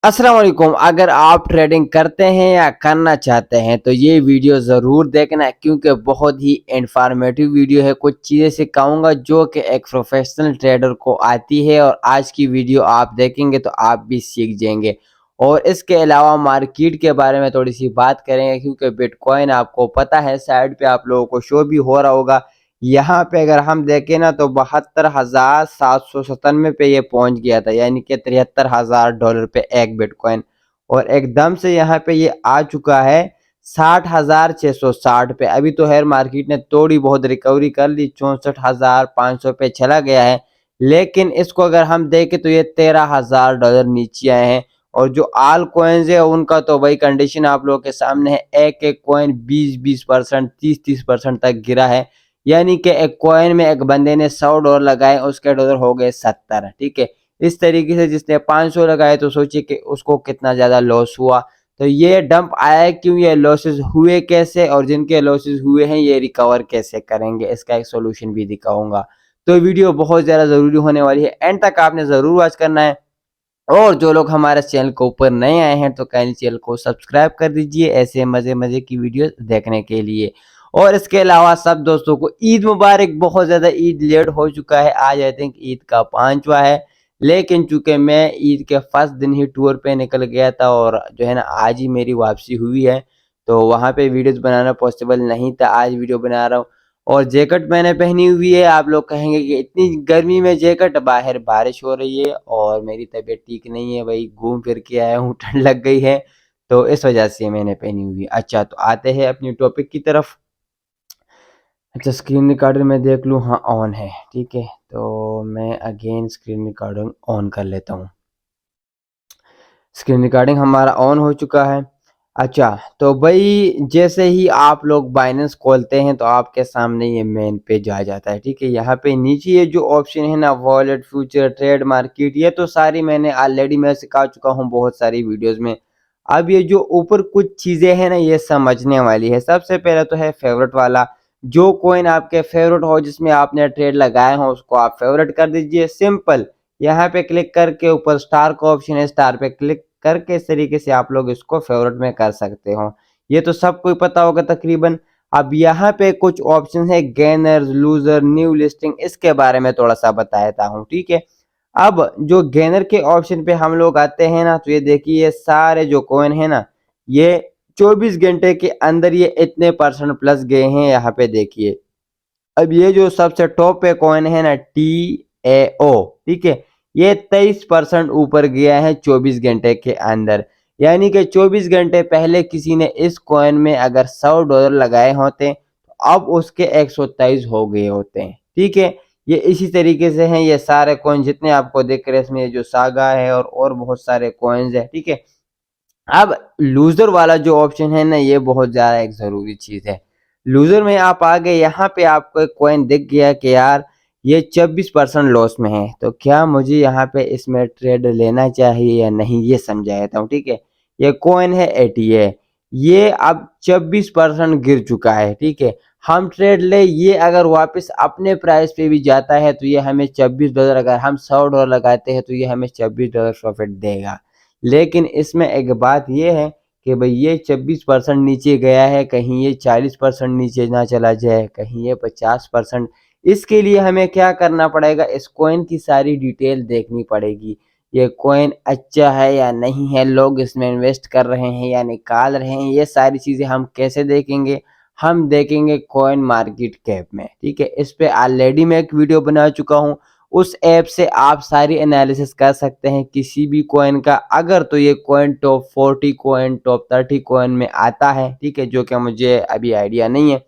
अस्सलाम वालेकुम। अगर आप ट्रेडिंग करते हैं या करना चाहते हैं तो ये वीडियो ज़रूर देखना क्योंकि बहुत ही इंफॉर्मेटिव वीडियो है। कुछ चीज़ें सिखाऊंगा जो कि एक प्रोफेशनल ट्रेडर को आती है और आज की वीडियो आप देखेंगे तो आप भी सीख जाएंगे। और इसके अलावा मार्केट के बारे में थोड़ी सी बात करेंगे क्योंकि बिटकॉइन आपको पता है साइड पे आप लोगों को शो भी हो रहा होगा। यहाँ पे अगर हम देखें ना तो 72,797 पे ये पहुंच गया था, यानी कि $73,000 पे एक बिटकॉइन। और एकदम से यहाँ पे ये आ चुका है 60,660 पे। अभी तो हेयर मार्केट ने थोड़ी बहुत रिकवरी कर ली, 64,500 पे चला गया है। लेकिन इसको अगर हम देखें तो ये $13,000 नीचे आए हैं। और जो आल कॉइन्स है उनका तो वही कंडीशन आप लोगों के सामने है। एक एक कॉइन 20% 30% तक गिरा है। यानी कि एक कॉइन में एक बंदे ने $100 लगाए, उसके डॉलर हो गए 70। ठीक है, इस तरीके से जिसने 500 लगाए तो सोचिए कि उसको कितना ज्यादा लॉस हुआ। तो ये डंप आया है क्यों, ये लॉसेस हुए कैसे, और जिनके लॉसेस हुए हैं ये रिकवर कैसे करेंगे, इसका एक सोल्यूशन भी दिखाऊंगा। तो वीडियो बहुत ज्यादा जरूरी होने वाली है, एंड तक आपने जरूर वॉच करना है। और जो लोग हमारे चैनल को ऊपर नए आए हैं तो काइंडली चैनल को सब्सक्राइब कर दीजिए ऐसे मजे मजे की वीडियो देखने के लिए। और इसके अलावा सब दोस्तों को ईद मुबारक। बहुत ज्यादा ईद लेट हो चुका है, आज आई थिंक ईद का 5वां है। लेकिन चूंकि मैं ईद के फर्स्ट दिन ही टूर पे निकल गया था और जो है ना आज ही मेरी वापसी हुई है, तो वहां पे वीडियोस बनाना पॉसिबल नहीं था। आज वीडियो बना रहा हूँ। और जैकेट मैंने पहनी हुई है। आप लोग कहेंगे कि इतनी गर्मी में जैकेट, बाहर बारिश हो रही है और मेरी तबीयत ठीक नहीं है भाई, घूम फिर के आया हूँ, ठंड लग गई है, तो इस वजह से मैंने पहनी हुई है। अच्छा, तो आते हैं अपनी टॉपिक की तरफ। अच्छा, स्क्रीन रिकॉर्डर में देख लूँ, हाँ ऑन है। ठीक है, तो मैं अगेन स्क्रीन रिकॉर्डिंग ऑन कर लेता हूँ। स्क्रीन रिकॉर्डिंग हमारा ऑन हो चुका है। अच्छा, तो भाई जैसे ही आप लोग बाइनेंस खोलते हैं तो आपके सामने ये मेन पेज आ जाता है। ठीक है, यहाँ पे नीचे ये जो ऑप्शन है ना, वॉलेट, फ्यूचर, ट्रेड, मार्केट, ये तो सारी मैंने ऑलरेडी मैं सिखा चुका हूँ बहुत सारी वीडियोस में। अब ये जो ऊपर कुछ चीजें हैं ना, ये समझने वाली है। सबसे पहले तो है फेवरेट वाला। जो कोइन आपके फेवरेट हो, जिसमें आपने ट्रेड लगाए हो, उसको आप फेवरेट कर दीजिए, सिंपल। यहाँ पे क्लिक करके ऊपर स्टार का ऑप्शन है, स्टार पे क्लिक करके इस तरीके से आप लोग इसको फेवरेट में कर सकते हो। ये तो सबको पता होगा तकरीबन। अब यहाँ पे कुछ ऑप्शन है, गेनर्स, लूजर, न्यू लिस्टिंग, इसके बारे में थोड़ा सा बताता हूँ। ठीक है, अब जो गेनर के ऑप्शन पे हम लोग आते हैं ना, तो ये देखिए ये सारे जो कॉइन है ना, ये 24 घंटे के अंदर ये इतने परसेंट प्लस गए हैं। यहाँ पे देखिए, अब ये जो सबसे टॉप पे कॉइन है ना, TAO, ठीक है, ये 23% ऊपर गया है 24 घंटे के अंदर। यानी कि 24 घंटे पहले किसी ने इस कॉइन में अगर $100 लगाए होते तो अब उसके 123 हो गए होते हैं। ठीक है, ये इसी तरीके से हैं ये सारे कॉइन जितने आपको दिख रहे हैं, इसमें जो सागा है और बहुत सारे कॉइन्स है। ठीक है, अब लूजर वाला जो ऑप्शन है ना, ये बहुत ज्यादा एक जरूरी चीज है। लूजर में आप आ गए, यहाँ पे आपको एक कॉइन दिख गया कि यार ये 24% लॉस में है, तो क्या मुझे यहाँ पे इसमें ट्रेड लेना चाहिए या नहीं, ये समझा देता हूँ। ठीक है, ये कॉइन है ATA, ये अब 24% गिर चुका है। ठीक है, हम ट्रेड ले, ये अगर वापस अपने प्राइस पे भी जाता है तो ये हमें $24, अगर हम $100 लगाते हैं तो ये हमें $24 प्रॉफिट देगा। लेकिन इसमें एक बात ये है कि भाई ये 24% नीचे गया है, कहीं ये 40% नीचे ना चला जाए, कहीं ये 50%। इसके लिए हमें क्या करना पड़ेगा, इस कॉइन की सारी डिटेल देखनी पड़ेगी। ये कॉइन अच्छा है या नहीं है, लोग इसमें इन्वेस्ट कर रहे हैं या निकाल रहे हैं, ये सारी चीज़ें हम कैसे देखेंगे, हम देखेंगे कॉइन मार्केट कैप में। ठीक है, इस पे ऑलरेडी मैं एक वीडियो बना चुका हूँ। उस ऐप से आप सारी एनालिसिस कर सकते हैं किसी भी कॉइन का। अगर तो ये coin top 40 coin, top 30 coin में आता है, ठीक है, जो कि मुझे अभी आइडिया नहीं है।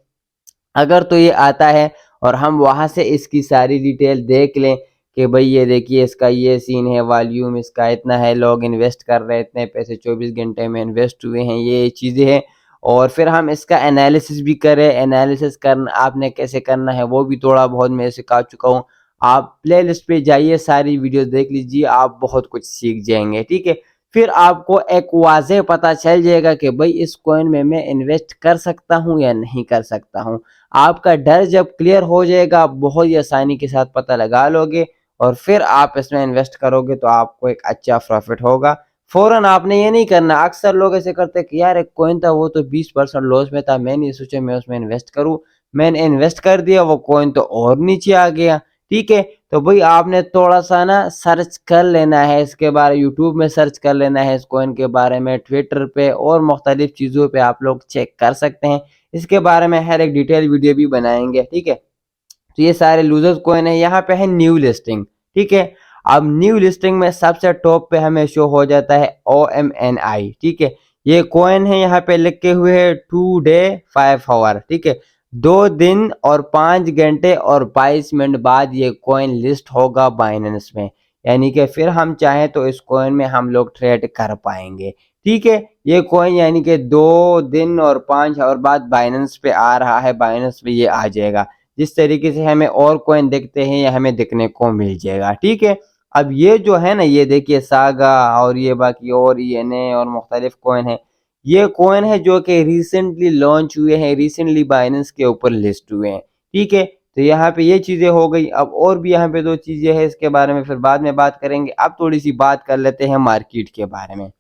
अगर तो ये आता है और हम वहां से इसकी सारी डिटेल देख लें कि भाई ये देखिए इसका ये सीन है, वॉल्यूम इसका इतना है, लोग इन्वेस्ट कर रहे हैं, इतने पैसे 24 घंटे में इन्वेस्ट हुए हैं, ये चीज़ें हैं। और फिर हम इसका एनालिसिस भी करें। एनालिसिस करना आपने कैसे करना है वो भी थोड़ा बहुत मैं सिखा चुका हूँ। आप प्ले लिस्ट पे जाइए, सारी वीडियो देख लीजिए, आप बहुत कुछ सीख जाएंगे। ठीक है, फिर आपको एक वाज़ेह पता चल जाएगा कि भाई इस कॉइन में मैं इन्वेस्ट कर सकता हूँ या नहीं कर सकता हूँ। आपका डर जब क्लियर हो जाएगा, आप बहुत ही आसानी के साथ पता लगा लोगे और फिर आप इसमें इन्वेस्ट करोगे तो आपको एक अच्छा प्रॉफिट होगा। फ़ौरन आपने ये नहीं करना। अक्सर लोग ऐसे करते हैं कि यार एक कॉइन था वो तो 20% लॉस में था, मैंने सोचा मैं उसमें इन्वेस्ट करूँ, मैंने इन्वेस्ट कर दिया, वो कॉइन तो और नीचे आ गया, ठीक है? तो भाई आपने थोड़ा-सा ना सर्च कर लेना है इसके बारे, यूट्यूब में सर्च कर लेना है इस कॉइन के बारे में, ट्विटर पे और मुख्तलिफ चीज़ों पे आप लोग चेक कर सकते हैं। इसके बारे में हर एक डिटेल वीडियो भी बनाएँगे, ठीक है? तो ये सारे लूजर्स कॉइन है। यहाँ पे है न्यू लिस्टिंग, ठीक है? अब न्यू लिस्टिंग में सबसे टॉप पे हमें शो हो जाता है OMNI, ठीक है? ये कॉइन है, यहाँ पे लिखे हुए है 2 डे 5 आवर, ठीक है? 2 दिन और 5 घंटे और 22 मिनट बाद ये कॉइन लिस्ट होगा बाइनेंस में, यानी कि फिर हम चाहें तो इस कॉइन में हम लोग ट्रेड कर पाएंगे, ठीक है? ये कॉइन यानी कि 2 दिन और 5 आवर बाद बाइनेंस पे आ रहा है, बाइनेंस पे ये आ जाएगा। जिस तरीके से हमें और कॉइन दिखते हैं ये हमें दिखने को मिल जाएगा, ठीक है? अब ये जो है ना, ये देखिए सागा और ये बाकी और ENA और मुख्तलिफ कॉइन है, ये कॉइन है जो कि रिसेंटली लॉन्च हुए हैं, रिसेंटली बाइनेंस के ऊपर लिस्ट हुए हैं, ठीक है? तो यहाँ पे ये चीज़ें हो गई। अब और भी यहाँ पे 2 चीज़ें हैं, इसके बारे में फिर बाद में बात करेंगे। अब थोड़ी सी बात कर लेते हैं मार्केट के बारे में।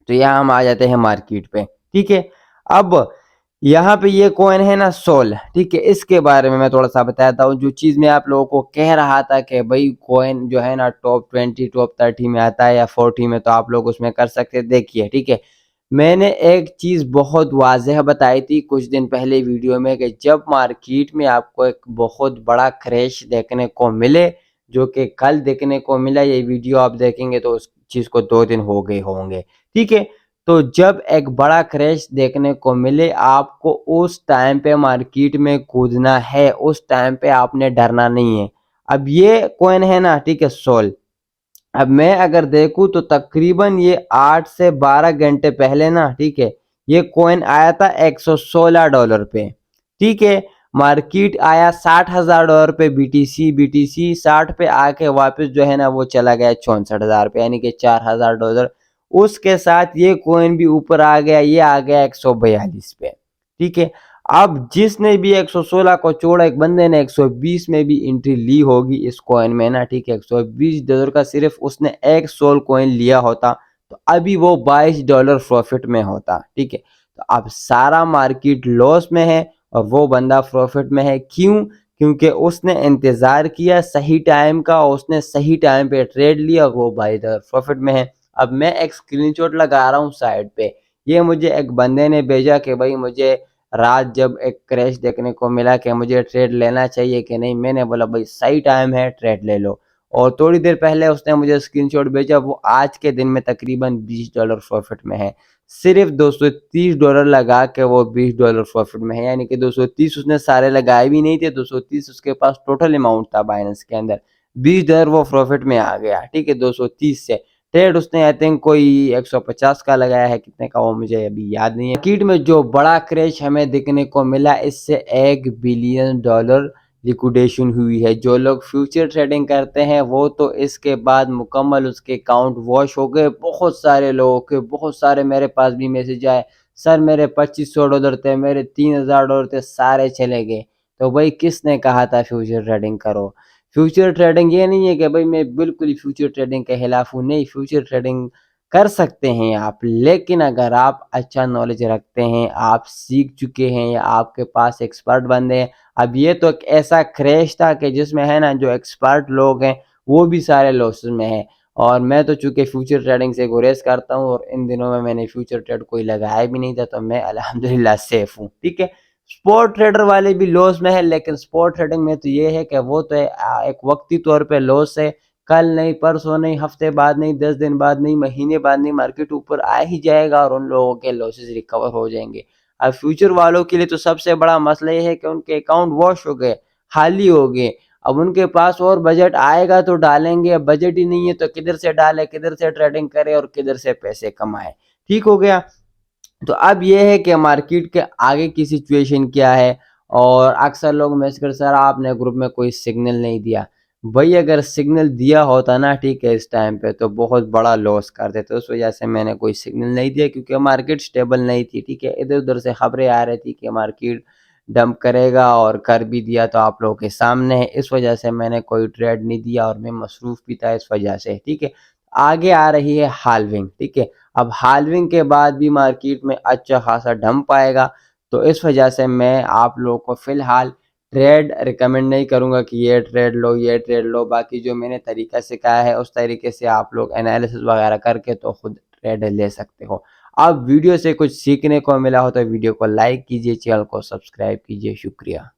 तो यहाँ हम आ जाते हैं मार्केट पे, ठीक है? अब यहाँ पे ये कॉइन है ना सोल, ठीक है? इसके बारे में मैं थोड़ा-सा बताता हूँ। जो चीज़ मैं आप लोगों को कह रहा था कि भाई कॉइन जो है ना टॉप 20, टॉप 30 में आता है या 40 में, तो आप लोग उसमें कर सकते हैं। देखिए, ठीक है? मैंने एक चीज़ बहुत वाज़ेह बताई थी कुछ दिन पहले वीडियो में कि जब मार्केट में आपको एक बहुत बड़ा क्रैश देखने को मिले, जो कि कल देखने को मिला, ये वीडियो आप देखेंगे तो उस चीज़ को 2 दिन हो गए होंगे, ठीक है? तो जब एक बड़ा क्रैश देखने को मिले, आपको उस टाइम पे मार्केट में कूदना है, उस टाइम पे आपने डरना नहीं है। अब ये कॉइन है ना, ठीक है, सोल। अब मैं अगर देखूँ तो तकरीबन ये 8 से 12 घंटे पहले ना, ठीक है, ये कॉइन आया था $116 पे, ठीक है? मार्केट आया $60,000 पे, BTC 60 पे आके वापस जो है ना वो चला गया 64,000 पे, यानी कि $4,000। उसके साथ ये कॉइन भी ऊपर आ गया, ये आ गया 142 पे, ठीक है? अब जिसने भी 116 को छोड़ा, एक बंदे ने 120 में भी एंट्री ली होगी इस कॉइन में ना, ठीक है? $120 का सिर्फ उसने एक सोल कॉइन लिया होता तो अभी वो $22 प्रॉफिट में होता, ठीक है? तो अब सारा मार्केट लॉस में है और वो बंदा प्रॉफिट में है। क्यों? क्योंकि उसने इंतजार किया सही टाइम का, उसने सही टाइम पे ट्रेड लिया, वो $22 प्रॉफिट में है। अब मैं एक स्क्रीनशॉट लगा रहा हूँ साइड पे, ये मुझे एक बंदे ने भेजा कि भाई मुझे रात जब एक क्रैश देखने को मिला कि मुझे ट्रेड लेना चाहिए कि नहीं, मैंने बोला भाई सही टाइम है, ट्रेड ले लो। और थोड़ी देर पहले उसने मुझे स्क्रीनशॉट भेजा, वो आज के दिन में तकरीबन $20 प्रॉफिट में है। सिर्फ $230 लगा के वो $20 प्रॉफिट में है, यानी कि 230 उसने सारे लगाए भी नहीं थे, 230 उसके पास टोटल अमाउंट था बाइनेंस के अंदर, $20 वो प्रॉफिट में आ गया, ठीक है? 230 से ट्रेड उसने आई थिंक कोई 150 का लगाया है, कितने का वो मुझे अभी याद नहीं है। मार्केट में जो बड़ा क्रैश हमें देखने को मिला, इससे $1 बिलियन लिक्विडेशन हुई है। जो लोग फ्यूचर ट्रेडिंग करते हैं वो तो इसके बाद मुकम्मल उसके अकाउंट वॉश हो गए। बहुत सारे लोगों के, बहुत सारे मेरे पास भी मैसेज आए, सर मेरे $2500 थे, मेरे $3000 थे, सारे चले गए। तो भाई किसने कहा था फ्यूचर ट्रेडिंग करो? फ्यूचर ट्रेडिंग ये नहीं है कि भाई मैं बिल्कुल ही फ्यूचर ट्रेडिंग के खिलाफ हूँ, नहीं, फ्यूचर ट्रेडिंग कर सकते हैं आप, लेकिन अगर आप अच्छा नॉलेज रखते हैं, आप सीख चुके हैं या आपके पास एक्सपर्ट बंदे हैं। अब ये तो एक ऐसा क्रैश था कि जिसमें है ना जो एक्सपर्ट लोग हैं वो भी सारे लॉसेस में हैं, और मैं तो चूंकि फ्यूचर ट्रेडिंग से गुरेज करता हूँ और इन दिनों में मैंने फ्यूचर ट्रेड कोई लगाया भी नहीं था, तो मैं अल्हम्दुलिल्लाह सेफ हूँ, ठीक है? स्पॉट ट्रेडर वाले भी लॉस में है, लेकिन स्पॉट ट्रेडिंग में तो ये है कि वो तो एक वक्ती तौर पे लॉस है, कल नहीं, परसों नहीं, हफ्ते बाद नहीं, 10 दिन बाद नहीं, महीने बाद नहीं, मार्केट ऊपर आ ही जाएगा और उन लोगों के लॉसेस रिकवर हो जाएंगे। अब फ्यूचर वालों के लिए तो सबसे बड़ा मसला ये है कि उनके अकाउंट वॉश हो गए, खाली हो गए। अब उनके पास और बजट आएगा तो डालेंगे, अब बजट ही नहीं है तो किधर से डाले, किधर से ट्रेडिंग करे और किधर से पैसे कमाए, ठीक हो गया? तो अब ये है कि मार्केट के आगे की सिचुएशन क्या है। और अक्सर लोग मैसेज कर, सर आपने ग्रुप में कोई सिग्नल नहीं दिया। भाई अगर सिग्नल दिया होता ना, ठीक है, इस टाइम पे तो बहुत बड़ा लॉस कर देते, उस वजह से मैंने कोई सिग्नल नहीं दिया, क्योंकि मार्केट स्टेबल नहीं थी, ठीक है? इधर उधर से खबरें आ रही थी कि मार्केट डंप करेगा, और कर भी दिया तो आप लोगों के सामने है। इस वजह से मैंने कोई ट्रेड नहीं दिया और मैं मसरूफ भी था इस वजह से, ठीक है? आगे आ रही है हाल्विंग, ठीक है। अब हाल्विंग के बाद भी मार्केट में अच्छा खासा डंप आएगा, तो इस वजह से मैं आप लोगों को फिलहाल ट्रेड रिकमेंड नहीं करूंगा कि ये ट्रेड लो ये ट्रेड लो। बाकी जो मैंने तरीका सिखाया है उस तरीके से आप लोग एनालिसिस वगैरह करके तो खुद ट्रेड ले सकते हो। अब वीडियो से कुछ सीखने को मिला हो तो वीडियो को लाइक कीजिए, चैनल को सब्सक्राइब कीजिए। शुक्रिया।